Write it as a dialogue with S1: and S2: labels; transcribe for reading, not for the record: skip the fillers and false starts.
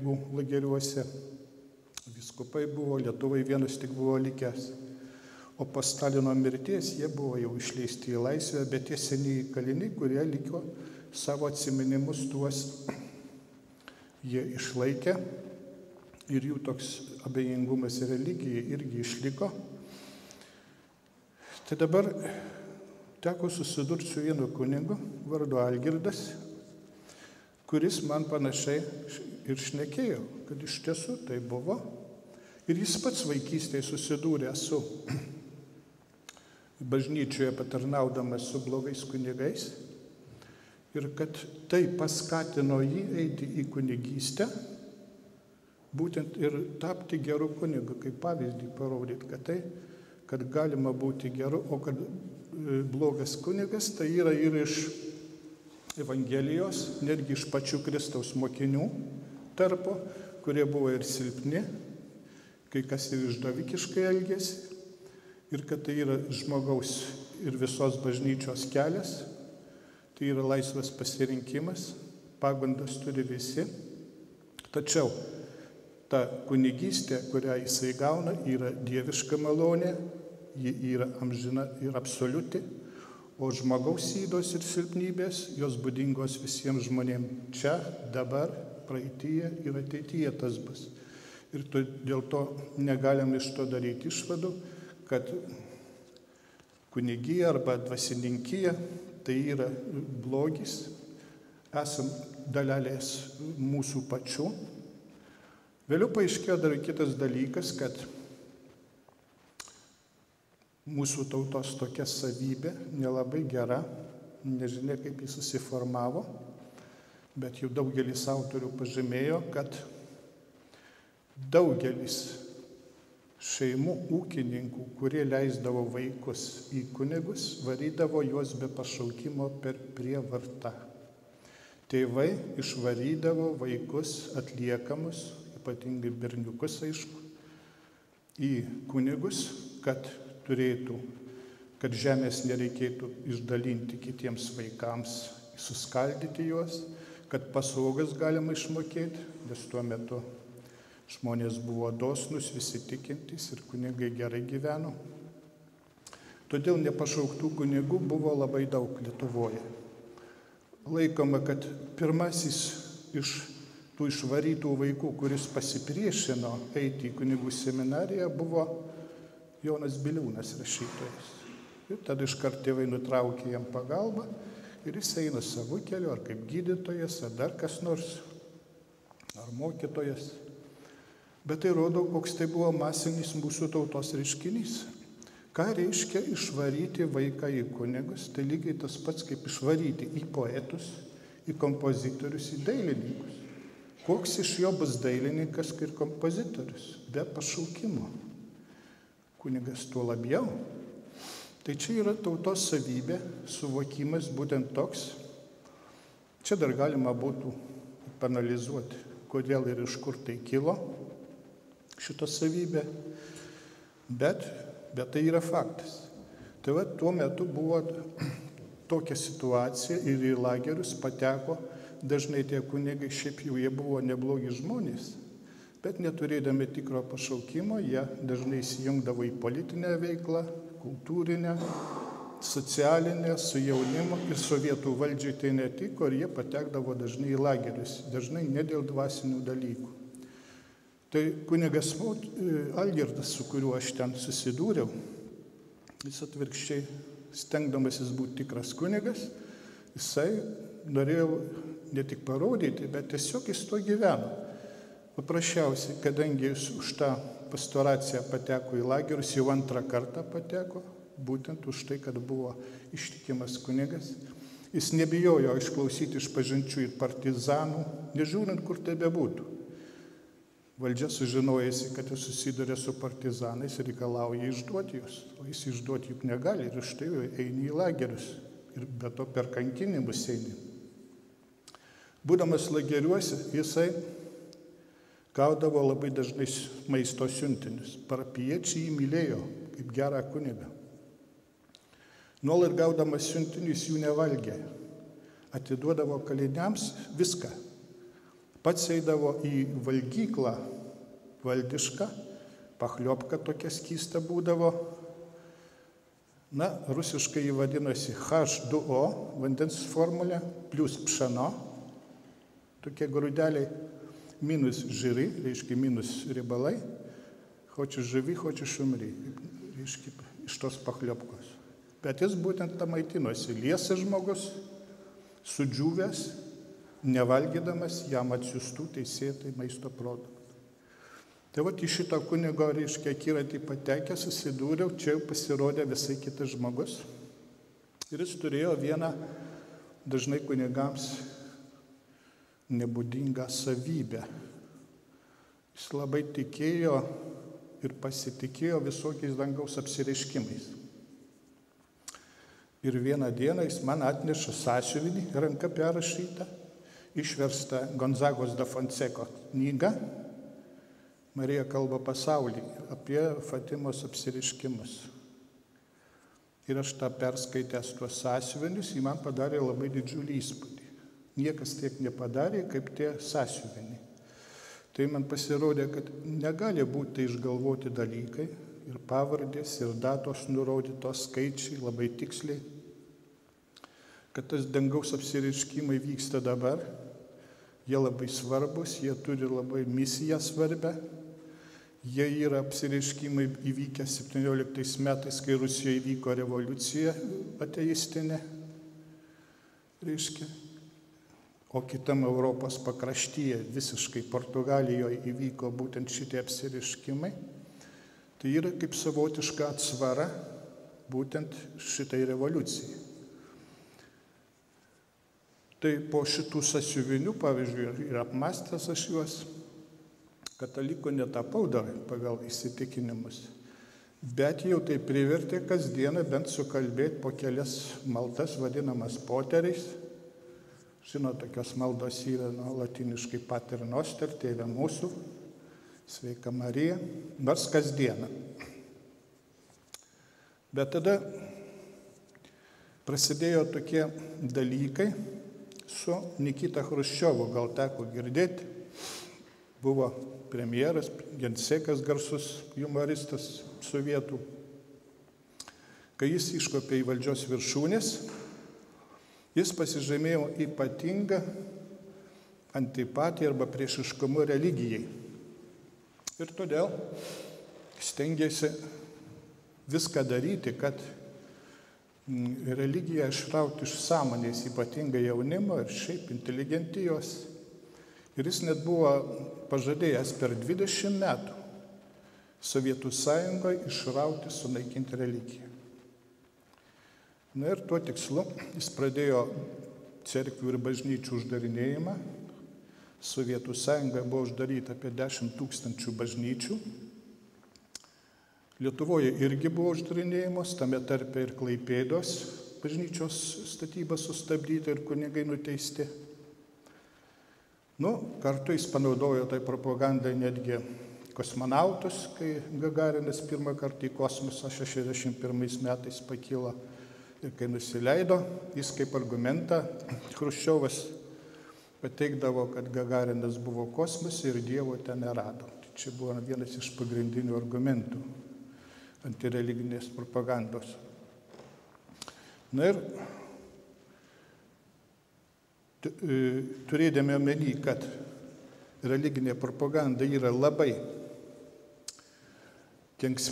S1: kunigų lageriuose. Vyskupai buvo, lietuvai vienas tik buvo likęs. O po Stalino mirties jie buvo jau išleisti į laisvę, bet tie senieji kaliniai, kurie liko, savo atsiminimus tuos jie išlaikė ir jų toks abejingumas religijai irgi išliko. Tai dabar teko susidurti su vienu kunigu, vardu Algirdas, kuris man panašiai ir šnekėjo, kad iš tiesų tai buvo. Ir jis pats vaikystėje susidūrė su bažnyčioje patarnaudamas su blogais kunigais ir kad tai paskatino jį eiti į kunigystę, būtent ir tapti geru kunigu, kaip pavyzdį parodyti, kad galima būti geru, o kad blogas kunigas tai yra ir iš Evangelijos, netgi iš pačių Kristaus mokinių tarpo, kurie buvo ir silpni, kai kas ir išdavikiškai elgėsi, ir kad tai yra žmogaus ir visos bažnyčios kelias, tai yra laisvas pasirinkimas, pagundas turi visi. Tačiau ta kunigystė, kurią jisai gauna, yra dieviška malonė, ji yra amžina ir absoliuti, o žmogaus ydos ir silpnybės, jos būdingos visiems žmonėms čia, dabar, praeityje ir ateityje tas bus. Ir dėl to negalim iš to daryti išvadų, kad kunigija arba dvasininkija tai yra blogis, esam dalelės mūsų pačių. Vėliau paaiškėjo dar kitas dalykas, kad mūsų tautos tokia savybė nelabai gera, nežinia kaip jis susiformavo, bet jau daugelis autorių pažymėjo, kad daugelis šeimų ūkininkų, kurie leisdavo vaikus į kunigus, varydavo juos be pašaukimo per prievartą. Tėvai išvarydavo vaikus atliekamus, ypatingai berniukus, aišku, į kunigus, kad žemės nereikėtų išdalinti kitiems vaikams, suskaldyti juos, kad paslaugas galima išmokėti, nes tuo metu žmonės buvo dosnus, visi tikintys ir kunigai gerai gyveno. Todėl nepašauktų kunigų buvo labai daug Lietuvoje. Laikoma, kad pirmasis iš tų išvarytų vaikų, kuris pasipriešino eiti į kunigų seminariją, buvo Jonas Biliūnas, rašytojas. Ir tada iškart tėvai nutraukė jam pagalbą ir jis eina savo keliu, ar kaip gydytojas, ar dar kas nors, ar mokytojas. Bet tai rodo, koks tai buvo masinis mūsų tautos reiškinys. Ką reiškia išvaryti vaiką į kunigus? Tai lygiai tas pats, kaip išvaryti į poetus, į kompozitorius, į dailininkus. Koks iš jo bus dailininkas ir kompozitorius? Be pašaukimo. Kunigas tuo labiau. Tai čia yra tautos savybė, suvokimas būtent toks. Čia dar galima būtų panalizuoti, kodėl ir iš kur tai kilo. Šitą savybę, bet tai yra faktas. Tai va, tuo metu buvo tokia situacija ir į lagerius pateko dažnai tie kunigai, šiaip jau jie buvo neblogi žmonės, bet neturėdami tikro pašaukimo, jie dažnai įsijungdavo į politinę veiklą, kultūrinę, socialinę, su jaunimu ir sovietų valdžiai tai netiko ir jie patekdavo dažnai į lagerius, dažnai ne dėl dvasinių dalykų. Tai kunigas Algirdas, su kuriuo aš ten susidūriau, jis atvirkščiai, stengdamasis būti tikras kunigas, jisai norėjo ne tik parodyti, bet tiesiog jis to gyveno. Paprasčiausiai, kadangi jis už tą pastoraciją pateko į lagerius, jau antrą kartą pateko, būtent už tai, kad buvo ištikimas kunigas, jis nebijojo išklausyti išpažinčių ir partizanų, nežiūrint, kur tai bebūtų. Valdžia sužinojasi, kad jis susiduria su partizanais ir reikalauja išduoti juos, o jis išduoti juk negali ir štai eini į lagerius ir be to per kankinimus eini. Būdamas lageriuose, jisai gaudavo labai dažnai maisto siuntinius. Parapijiečiai jį mylėjo kaip gerą kunigą. Nuolat gaudamas siuntinius jų nevalgė. Atiduodavo kaliniams viską. Pats eidavo į valgyklą valdišką, pachliopka tokia skysta būdavo. Rusiškai jį vadinasi H2O, vandens formulė, plus pšano, tokie grūdeliai, minus žiri, reiškia minus riebalai, хочешь живи, хочешь умри, reiškia iš tos pachliopkos. Bet jis būtent tą maitinosi, liesas žmogus, sudžiūvęs, nevalgydamas jam atsiųstų teisėtai maisto produktų. Tai į šitą kunigo, reiškia, akiratį patekę, susidūriau, čia jau pasirodė visai kitas žmogus. Ir jis turėjo vieną dažnai kunigams nebūdingą savybę. Jis labai tikėjo ir pasitikėjo visokiais dangaus apsireiškimais. Ir vieną dieną jis man atneša sąsiuvinį, ranka perrašytą, išversta Gonzagos da Fonseco knygą Marija kalba pasaulį apie Fatimos apsireiškimus. Ir aš tą perskaitęs tuos sąsiuvinius, jį man padarė labai didžiulį įspūdį. Niekas tiek nepadarė, kaip tie sąsiuviniai. Tai man pasirodė, kad negali būti išgalvoti dalykai ir pavardės, ir datos nurodytos skaičiai labai tiksliai, kad tas dangaus apsireiškimai vyksta dabar, jie labai svarbus, jie turi labai misiją svarbę, jie yra apsireiškimai įvykę 17 metais, kai Rusijoje įvyko revoliucija ateistinė, reiškia. O kitam Europos pakraštyje, visiškai Portugalijoje įvyko būtent šitie apsireiškimai. Tai yra kaip savotiška atsvara būtent šitai revoliucijai. Tai po šitų sąsiuvinių, pavyzdžiui, ir apmąstęs aš juos, katalikų netapau dar pagal įsitikinimus, bet jau tai privertė kasdieną bent sukalbėti po kelias maldas vadinamas poteriais. Žinot, tokios maldos yra latiniškai Pater Noster, Tėve mūsų, Sveika Marija, nors kasdieną. Bet tada prasidėjo tokie dalykai su Nikita Chruščiovu, gal teko girdėti, buvo premjeras, Gensekas, garsus humoristas sovietų. Kai jis iškopė į valdžios viršūnės, jis pasižymėjo ypatingą antipatiją arba priešiškumu religijai. Ir todėl stengėsi viską daryti, kad religiją išrauti iš sąmonės, ypatingai jaunimo ir šiaip inteligentijos. Ir jis net buvo pažadėjęs per 20 metų Sovietų Sąjungoje išrauti, sunaikinti religiją. Ir tuo tikslu jis pradėjo cerkvių ir bažnyčių uždarinėjimą. Sovietų Sąjungoje buvo uždaryta apie 10 000 bažnyčių. Lietuvoje irgi buvo uždarinėjimos, tame tarpe ir Klaipėdos bažnyčios statyba sustabdyta ir kunigai nuteisti. Kartu jis panaudojo tai propagandai netgi kosmonautus, kai Gagarinas pirmą kartą į kosmosą 61 metais pakilo. Ir kai nusileido, jis kaip argumentą Chruščiovas pateikdavo, kad Gagarinas buvo kosmose ir Dievo ten nerado. Tai čia buvo vienas iš pagrindinių argumentų antireliginės propagandos. Ir turėdami omeny, kad religinė propaganda yra labai kenksminga,